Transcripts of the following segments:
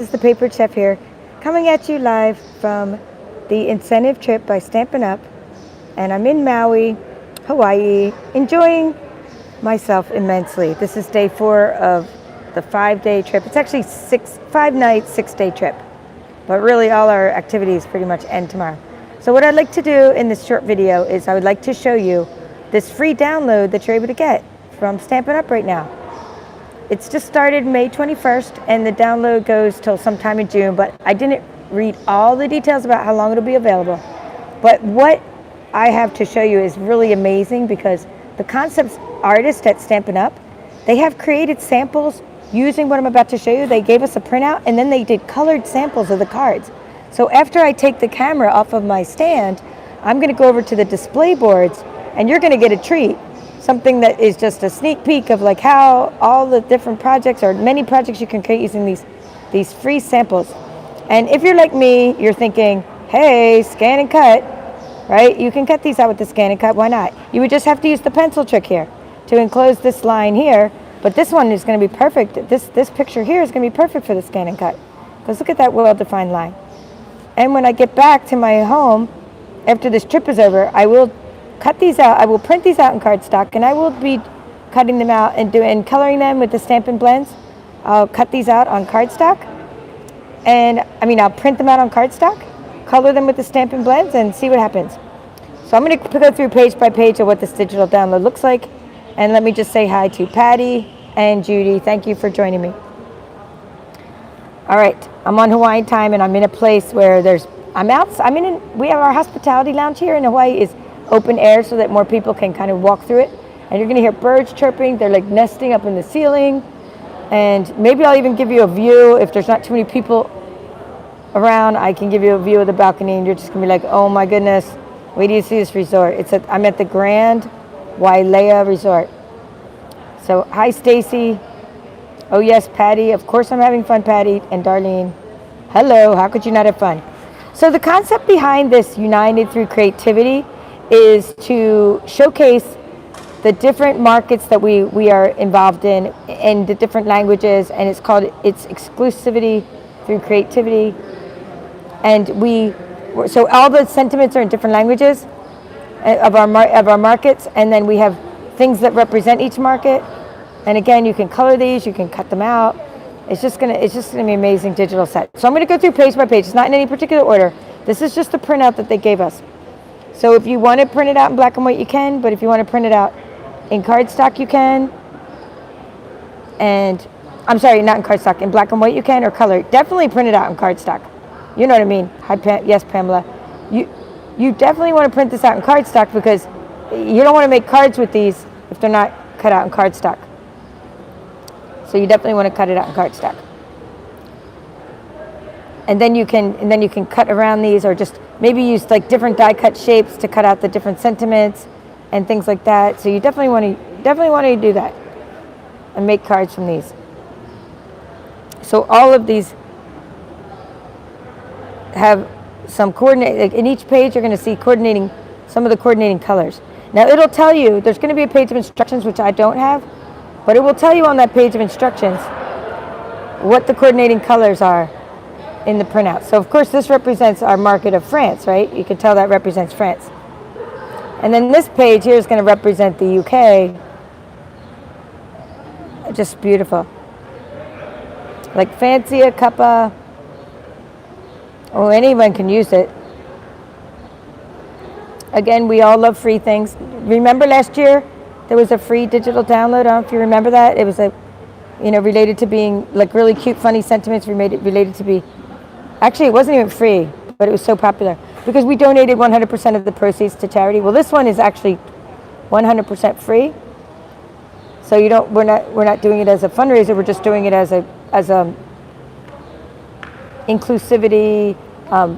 This is the Paper Chef here, coming at you live from the incentive trip by Stampin' Up! And I'm in Maui, Hawaii, enjoying myself immensely. This is day 4 of the 5-day trip. It's actually 5 nights, 6-day trip. But really all our activities pretty much end tomorrow. So what I'd like to do in this short video is I would like to show you this free download that you're able to get from Stampin' Up! Right now. It's just started May 21st, and the download goes till sometime in June, but I didn't read all the details about how long it'll be available. But what I have to show you is really amazing, because the concept artists at Stampin' Up!, they have created samples using what I'm about to show you. They gave us a printout, and then they did colored samples of the cards. So after I take the camera off of my stand, I'm going to go over to the display boards, and you're going to get a treat. Something that is just a sneak peek of like how all the different projects or many projects you can create using these free samples. And if you're like me, you're thinking, hey, scan and cut, right? You can cut these out with the scan and cut, why not? You would just have to use the pencil trick here to enclose this line here, but this one is going to be perfect. This picture here is going to be perfect for the scan and cut, because look at that well-defined line. And when I get back to my home, after this trip is over, I will cut these out. I will print these out in cardstock, and I will be cutting them out and coloring them with the Stampin' blends. I'll cut these out on cardstock, and I'll print them out on cardstock, color them with the Stampin' blends, and see what happens. So I'm going to go through page by page of what this digital download looks like, and let me just say hi to Patty and Judy. Thank you for joining me. All right, I'm on Hawaiian time, and I'm in a place where we have our hospitality lounge here in Hawaii is open air so that more people can kind of walk through it. And you're going to hear birds chirping. They're like nesting up in the ceiling. And maybe I'll even give you a view. If there's not too many people around, I can give you a view of the balcony, and you're just going to be like, oh my goodness, wait till you see this resort. I'm at the Grand Wailea Resort. So hi, Stacy. Oh yes, Patty. Of course I'm having fun, Patty. And Darlene. Hello, how could you not have fun? So the concept behind this United Through Creativity is to showcase the different markets that we are involved in and the different languages, and it's exclusivity through creativity. And so all the sentiments are in different languages of our markets, and then we have things that represent each market. And again, you can color these, you can cut them out. It's just gonna be an amazing digital set. So I'm gonna go through page by page. It's not in any particular order. This is just the printout that they gave us. So if you want to print it out in black and white, you can, but if you want to print it out in cardstock, you can. And I'm sorry, not in cardstock, in black and white you can, or color. Definitely print it out in cardstock. You know what I mean? Hi, yes, Pamela. You definitely want to print this out in cardstock, because you don't want to make cards with these if they're not cut out in cardstock. So you definitely want to cut it out in cardstock. And then you can cut around these, or just maybe use like different die cut shapes to cut out the different sentiments and things like that. So you definitely want to do that and make cards from these. So all of these have some like in each page you're going to see some of the coordinating colors. Now it'll tell you, there's going to be a page of instructions, which I don't have, but it will tell you on that page of instructions what the coordinating colors are in the printout. So of course this represents our market of France, right? You can tell that represents France. And then this page here is going to represent the UK. Just beautiful. Like Fancy, Cuppa. Oh, anyone can use it. Again, we all love free things. Remember last year there was a free digital download? I don't know if you remember that. It was related to being like really cute, funny sentiments. We made it related to be. Actually, it wasn't even free, but it was so popular because we donated 100% of the proceeds to charity. Well, this one is actually 100% free. So we're not doing it as a fundraiser. We're just doing it as a inclusivity,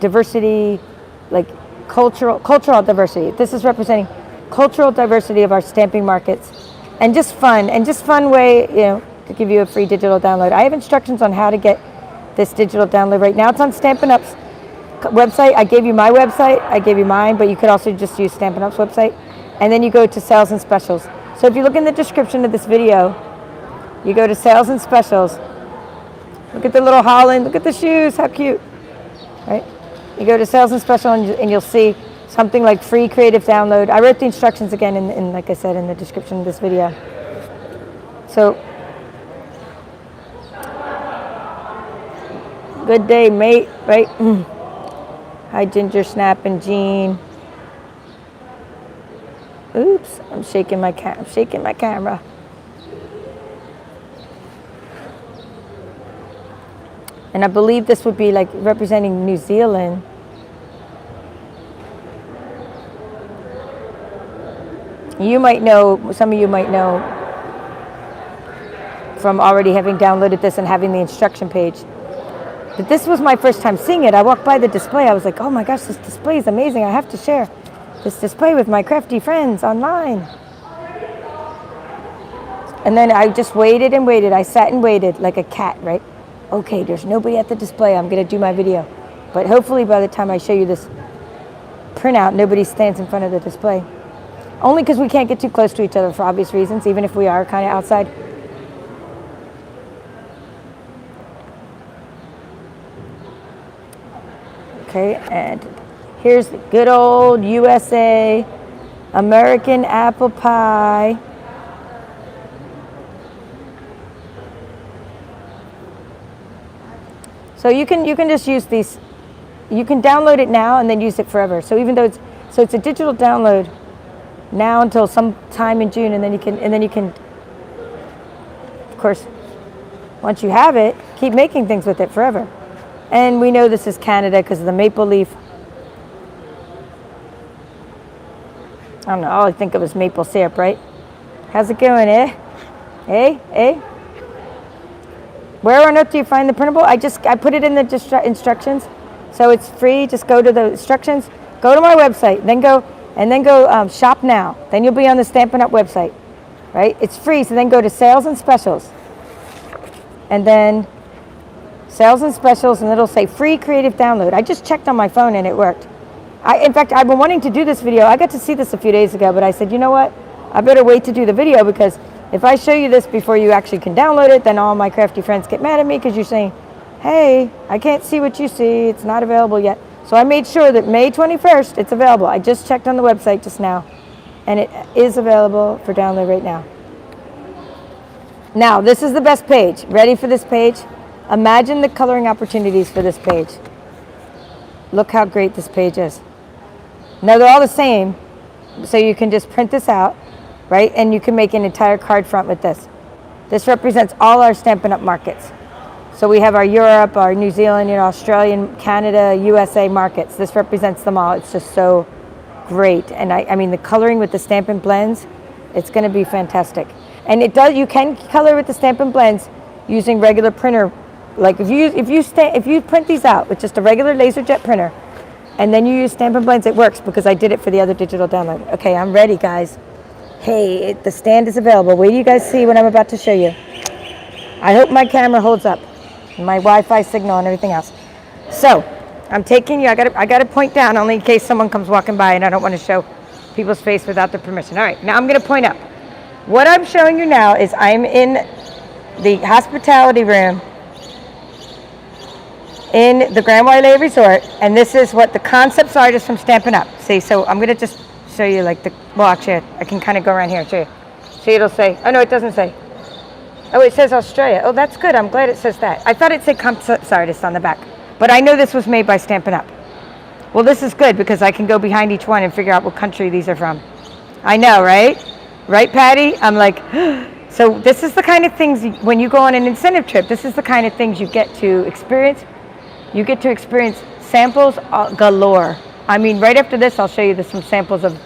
diversity, like cultural diversity. This is representing cultural diversity of our stamping markets, and just fun way, to give you a free digital download. I have instructions on how to get this digital download right now. It's on Stampin' Up's website. I gave you my website. I gave you mine, but you could also just use Stampin' Up's website. And then you go to sales and specials. So if you look in the description of this video, you go to sales and specials, Look at the little Holland. Look at the shoes. How cute. Right? You go to sales and special and you'll see something like free creative download. I wrote the instructions again in like I said, in the description of this video. So, good day, mate, right? Hi, Ginger, Snap, and Jean. Oops, I'm shaking my camera. And I believe this would be like representing New Zealand. You might know, some of you might know from already having downloaded this and having the instruction page. But this was my first time seeing it. I walked by the display. I was like, oh my gosh, this display is amazing. I have to share this display with my crafty friends online. And then I just waited and waited. I sat and waited like a cat, right? Okay, there's nobody at the display. I'm going to do my video. But hopefully by the time I show you this printout, nobody stands in front of the display. Only because we can't get too close to each other for obvious reasons, even if we are kind of outside. Okay, and here's the good old USA American apple pie. So you can just use these. You can download it now and then use it forever. So even though it's a digital download now until some time in June, and then you can of course, once you have it, keep making things with it forever. And we know this is Canada because of the maple leaf. I don't know, all I think of is maple syrup, right? How's it going, eh? Eh? Where on earth do you find the printable? I put it in the instructions, so it's free. Just go to the instructions, go to my website, then go shop now. Then you'll be on the Stampin' Up website, right? It's free, so then go to sales and specials, and then sales and specials, and it'll say free creative download. I just checked on my phone and it worked. In fact, I've been wanting to do this video. I got to see this a few days ago, but I said, you know what? I better wait to do the video, because if I show you this before you actually can download it, then all my crafty friends get mad at me because you're saying, hey, I can't see what you see. It's not available yet. So I made sure that May 21st, it's available. I just checked on the website just now, and it is available for download right now. Now, this is the best page. Ready for this page? Imagine the coloring opportunities for this page. Look how great this page is. Now, they're all the same, so you can just print this out, right? And you can make an entire card front with this. This represents all our Stampin' Up markets. So we have our Europe, our New Zealand, Australian, Canada, USA markets. This represents them all. It's just so great. And I mean, the coloring with the Stampin' Blends, it's going to be fantastic. And you can color with the Stampin' Blends using regular printer. Like if you print these out with just a regular LaserJet printer, and then you use Stampin' Blends, it works, because I did it for the other digital download. Okay, I'm ready, guys. Hey, the stand is available. Wait till you guys see what I'm about to show you. I hope my camera holds up, my Wi-Fi signal and everything else. So, I'm taking you, I got to point down only in case someone comes walking by and I don't want to show people's face without their permission. All right, now I'm going to point up. What I'm showing you now is I'm in the hospitality room in the Grand Wailea Resort, and this is what the concepts are just from Stampin' Up. See, so I'm going to just show you like well, actually, I can kind of go around here and show you. See, it'll say, oh no, it doesn't say. Oh, it says Australia. Oh, that's good. I'm glad it says that. I thought it said concept artist on the back, but I know this was made by Stampin' Up. Well, this is good because I can go behind each one and figure out what country these are from. I know, right? Right, Patty? I'm like, so this is the kind of things, when you go on an incentive trip, this is the kind of things you get to experience. You get to experience samples galore. I mean, right after this, I'll show you some samples of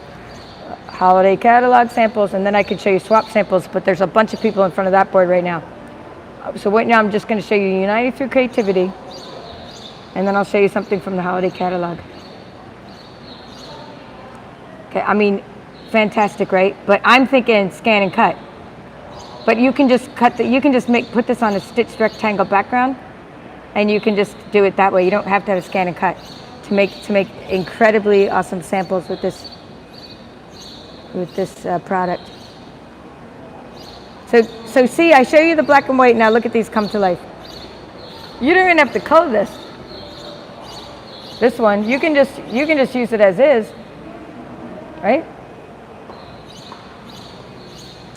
holiday catalog samples, and then I can show you swap samples, but there's a bunch of people in front of that board right now. So right now, I'm just going to show you United Through Creativity, and then I'll show you something from the holiday catalog. Okay, I mean, fantastic, right? But I'm thinking scan and cut. But you can just put this on a stitched rectangle background, and you can just do it that way. You don't have to have a scan and cut to make incredibly awesome samples with this product. So see, I show you the black and white. Now look at these come to life. You don't even have to color this. This one, you can just use it as is, right?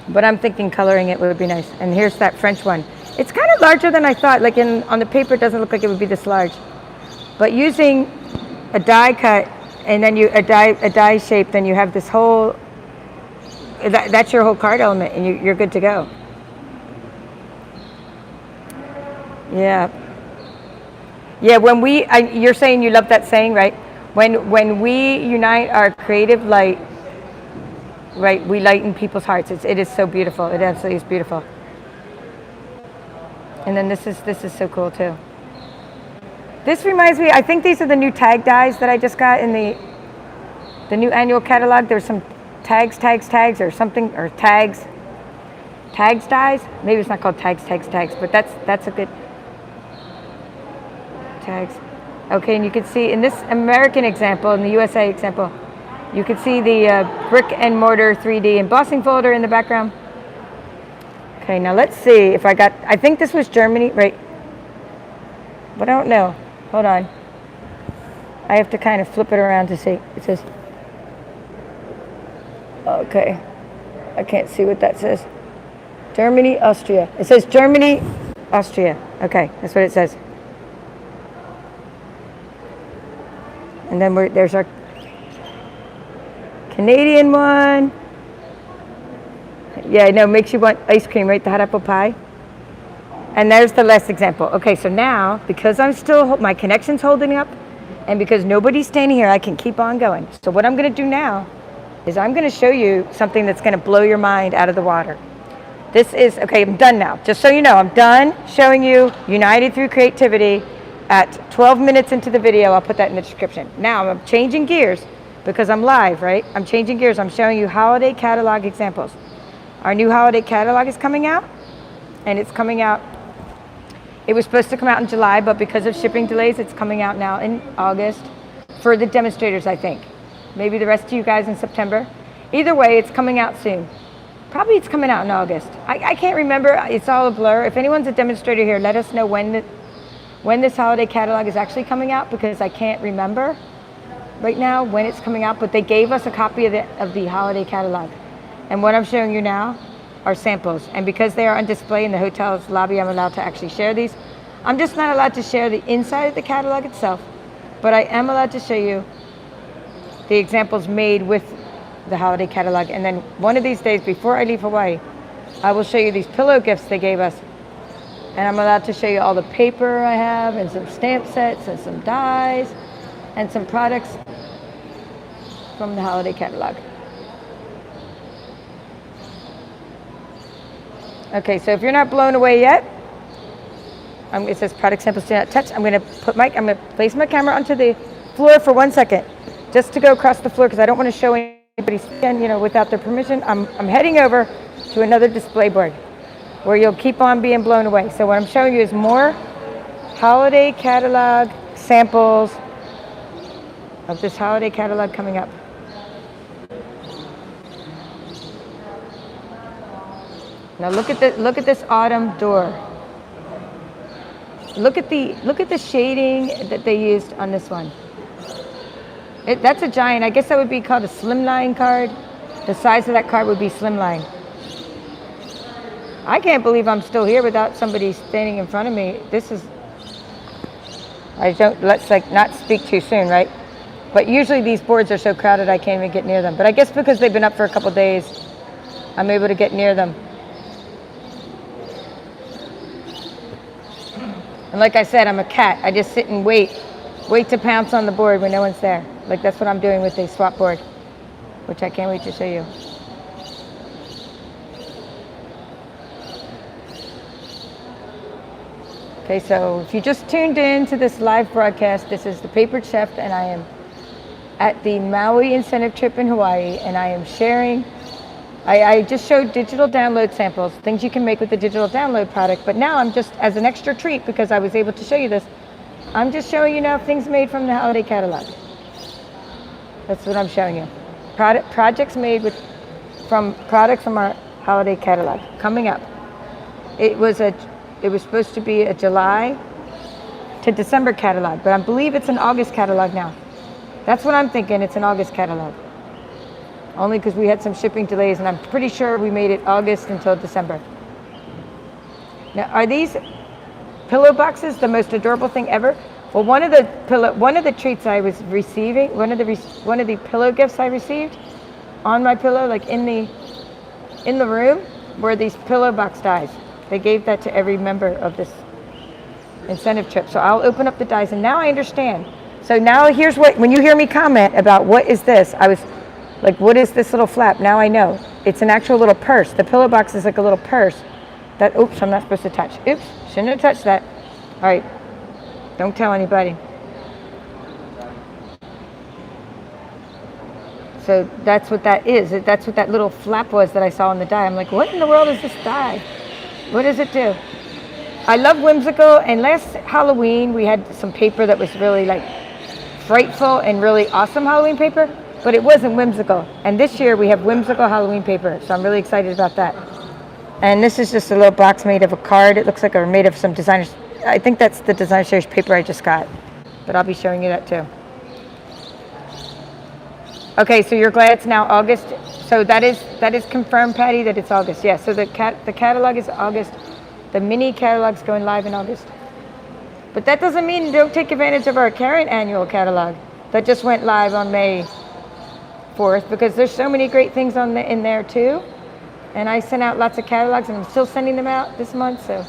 But I'm thinking coloring it would be nice. And here's that French one. It's kind of larger than I thought. Like on the paper, it doesn't look like it would be this large. But using a die cut and then a die shape, then you have this whole. That's your whole card element, and you're good to go. Yeah. Yeah. You're saying you love that saying, right? When we unite our creative light. Right, we lighten people's hearts. It is so beautiful. It absolutely is beautiful. And then this is so cool too. This reminds me. I think these are the new tag dies that I just got in the new annual catalog. There's some tags or something, or tags dies. Maybe it's not called tags, but that's a good tags. Okay, and you can see in this American example, in the USA example. You can see the brick and mortar 3D embossing folder in the background. Okay, now let's see if I think this was Germany, right? But I don't know. Hold on. I have to kind of flip it around to see. It says, okay. I can't see what that says. Germany, Austria. It says Germany, Austria. Okay, that's what it says. And then there's our Canadian one. Yeah, no, makes you want ice cream, right? The hot apple pie. And there's the last example. Okay, so now, because my connection's holding up, and because nobody's standing here, I can keep on going. So what I'm going to do now is I'm going to show you something that's going to blow your mind out of the water. Okay, I'm done now. Just so you know, I'm done showing you United Through Creativity at 12 minutes into the video. I'll put that in the description. Now I'm changing gears. Because I'm live, right? I'm changing gears. I'm showing you holiday catalog examples. Our new holiday catalog is coming out, and it's coming out. It was supposed to come out in July, but because of shipping delays, it's coming out now in August for the demonstrators, I think. Maybe the rest of you guys in September. Either way, it's coming out soon. Probably it's coming out in August. I can't remember. It's all a blur. If anyone's a demonstrator here, let us know when this holiday catalog is actually coming out, because I can't remember right now when it's coming out, but they gave us a copy of the holiday catalog. And what I'm showing you now are samples. And because they are on display in the hotel's lobby, I'm allowed to actually share these. I'm just not allowed to share the inside of the catalog itself, but I am allowed to show you the examples made with the holiday catalog. And then one of these days before I leave Hawaii, I will show you these pillow gifts they gave us. And I'm allowed to show you all the paper I have, and some stamp sets, and some dies, and some products from the holiday catalog. Okay, so if you're not blown away yet, it says product samples do not touch. I'm going to place my camera onto the floor for 1 second, just to go across the floor, because I don't want to show anybody skin, without their permission. I'm heading over to another display board where you'll keep on being blown away. So what I'm showing you is more holiday catalog samples of this holiday catalog coming up. Now look at this autumn door. Look at the shading that they used on this one. That's a giant. I guess that would be called a slimline card. The size of that card would be slimline. I can't believe I'm still here without somebody standing in front of me. Let's not speak too soon, right? But usually these boards are so crowded I can't even get near them. But I guess because they've been up for a couple days, I'm able to get near them. And like I said, I'm a cat. I just sit and wait to pounce on the board when no one's there. Like that's what I'm doing with the swap board, which I can't wait to show you. Okay, so if you just tuned in to this live broadcast, this is the Papered Chef, and I am at the Maui incentive trip in Hawaii, and I am sharing. I just showed digital download samples, things you can make with the digital download product, but now I'm just, as an extra treat, because I was able to show you this, I'm just showing you now things made from the holiday catalog. That's what I'm showing you. Projects made from products from our holiday catalog coming up. It was supposed to be a July to December catalog, but I believe it's an August catalog now. That's what I'm thinking. It's an August catalog. Only because we had some shipping delays, and I'm pretty sure we made it August until December. Now, are these pillow boxes the most adorable thing ever? Well, one of the treats I was receiving, one of the pillow gifts I received on my pillow, like in the room, were these pillow box dies. They gave that to every member of this incentive trip. So I'll open up the dies, and now I understand. So now here's what, when you hear me comment about what is this, I was like, what is this little flap? Now I know. It's an actual little purse. The pillow box is like a little purse that, oops, I'm not supposed to touch. Oops, shouldn't have touched that. All right, don't tell anybody. So that's what that is. That's what that little flap was that I saw on the die. I'm like, what in the world is this die? What does it do? I love whimsical, and last Halloween we had some paper that was really like frightful and really awesome Halloween paper, but it wasn't whimsical. And this year we have whimsical Halloween paper, so I'm really excited about that. And this is just a little box made of a card. It looks like it's made of some designers. I think that's the designer series paper I just got, but I'll be showing you that too. Okay, so you're glad it's now August. So that is confirmed, Patty, that it's August. Yes. So the catalog is August. The mini catalog's going live in August. But that doesn't mean don't take advantage of our current annual catalog that just went live on May 4th, because there's so many great things in there too. And I sent out lots of catalogs, and I'm still sending them out this month, so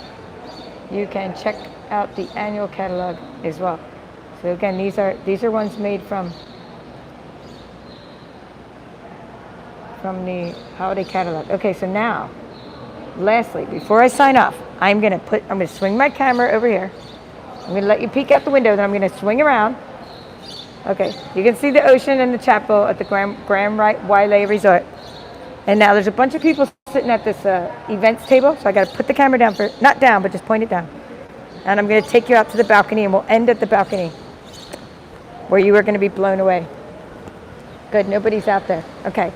you can check out the annual catalog as well. So again, these are ones made from the holiday catalog. Okay, so now, lastly, before I sign off, I'm gonna swing my camera over here. I'm gonna let you peek out the window, then I'm gonna swing around. Okay, you can see the ocean and the chapel at the Grand Wailea Resort. And now there's a bunch of people sitting at this events table, so I gotta put the camera down not down, but just point it down. And I'm gonna take you out to the balcony, and we'll end at the balcony where you are gonna be blown away. Good, nobody's out there. Okay.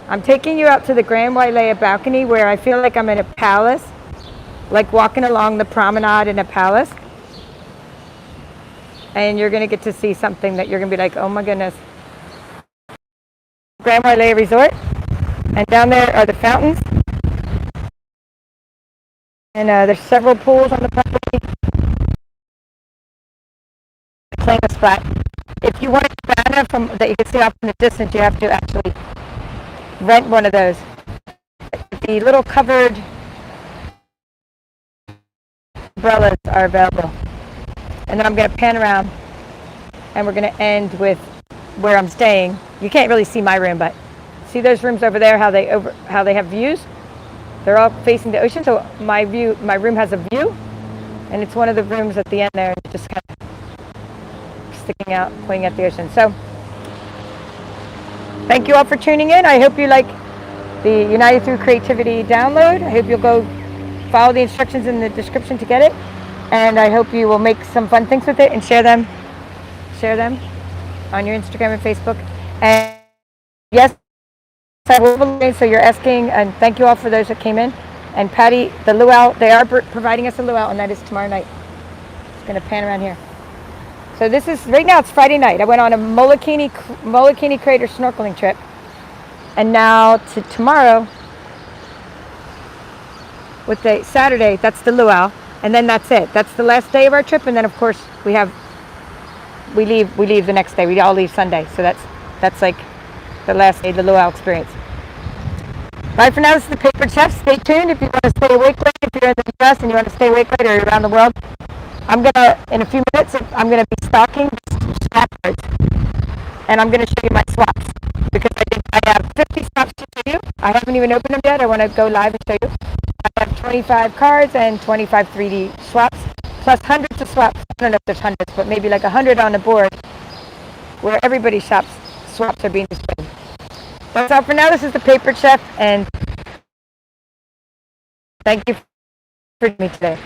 I'm taking you out to the Grand Wailea balcony, where I feel like I'm in a palace, like walking along the promenade in a palace. And you're going to get to see something that you're going to be like, oh my goodness. Grand Wailea Resort. And down there are the fountains. And there's several pools on the property. Playing a spot. If you want a cabana that you can see off in the distance, you have to actually rent one of those. The little covered umbrellas are available. And then I'm going to pan around, and we're going to end with where I'm staying. You can't really see my room, but see those rooms over there, how they have views? They're all facing the ocean, so my room has a view, and it's one of the rooms at the end there, just kind of sticking out, pointing at the ocean. So thank you all for tuning in. I hope you like the United Through Creativity download. I hope you'll go follow the instructions in the description to get it. And I hope you will make some fun things with it and share them on your Instagram and Facebook. And yes, I will. So you're asking, and thank you all for those that came in. And Patty, the luau, they are providing us a luau, and that is tomorrow night. It's going to pan around here. So this is, right now it's Friday night. I went on a Molokini Crater snorkeling trip. And now to tomorrow, with the Saturday, that's the luau. And then that's it. That's the last day of our trip. And then of course we leave the next day. We all leave Sunday. So that's like the last day of the luau experience. Bye for now. This is the Paper Chef. Stay tuned if you want to stay awake late. If you're in the US and you want to stay awake late, or around the world. In a few minutes, I'm gonna be stocking swap cards. And I'm gonna show you my swaps, because I think I have 50 swaps to show you. I haven't even opened them yet. I want to go live and show you. I have 25 cards and 25 3D swaps, plus hundreds of swaps. I don't know if there's hundreds, but maybe like 100 on the board where everybody's swaps are being displayed. That's all for now. This is the Paper Chef, and thank you for joining me today.